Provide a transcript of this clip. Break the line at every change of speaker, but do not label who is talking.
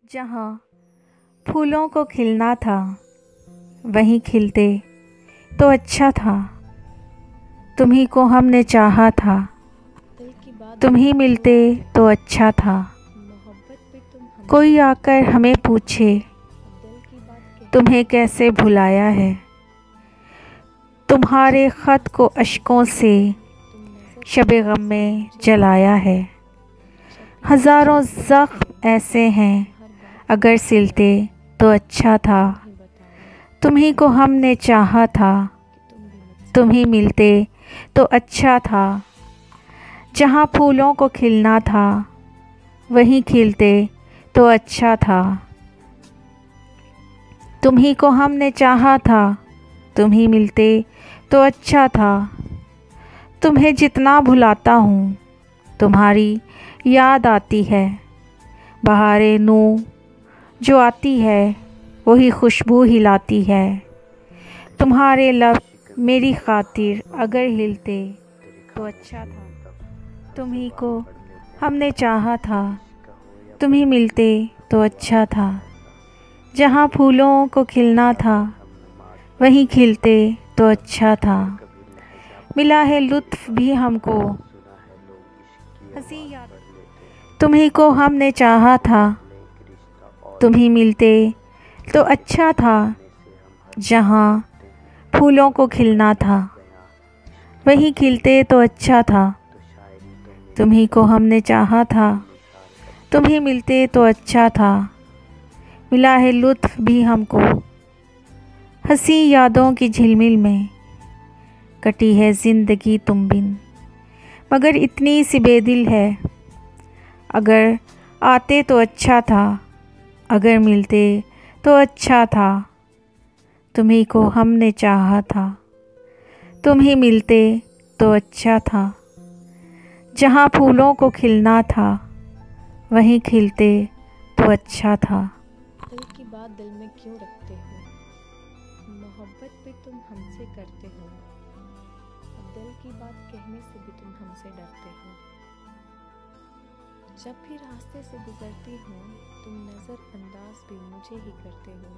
जहाँ फूलों को खिलना था वहीं खिलते तो अच्छा था। तुम्ही को हमने चाहा था, तुम ही मिलते तो अच्छा था। कोई आकर हमें पूछे तुम्हें कैसे भुलाया है, तुम्हारे ख़त को अश्कों से शबे गम में जलाया है। हज़ारों ज़ख्म ऐसे हैं अगर सिलते तो अच्छा था। तुम्ही को हमने चाहा था, तुम ही मिलते तो अच्छा था। जहाँ फूलों को खिलना था वहीं खिलते तो अच्छा था। तुम्ही को हमने चाहा था, तुम ही मिलते तो अच्छा था। तुम्हें जितना भुलाता हूँ तुम्हारी याद आती है। बहारे नू जो आती है वही खुशबू हिलाती है। तुम्हारे लब मेरी खातिर अगर हिलते तो अच्छा था। तुम्ही को हमने चाहा था, तुम ही मिलते तो अच्छा था। जहाँ फूलों को खिलना था वहीं खिलते तो अच्छा था। मिला है लुत्फ़ भी हमको हंसी याद। तुम्ही को हमने चाहा था, तुम ही मिलते तो अच्छा था। जहाँ फूलों को खिलना था वहीं खिलते तो अच्छा था। तुम्ही को हमने चाहा था, तुम ही मिलते तो अच्छा था। मिला है लुत्फ़ भी हमको हंसी यादों की झिलमिल में। कटी है ज़िंदगी तुम बिन मगर इतनी सी बेदिल है। अगर आते तो अच्छा था, अगर मिलते तो अच्छा था। तुम्ही को हमने चाहा था, तुम ही मिलते तो अच्छा था। जहाँ फूलों को खिलना था वहीं खिलते तो अच्छा था।
दिल की बात दिल में क्यों रखते हो, मोहब्बत भी तुम हमसे करते हो। दिल की बात कहने से भी तुम हमसे डरते हो। जब भी रास्ते से गुजरती हूँ तुम नज़रअंदाज भी मुझे ही करते हो।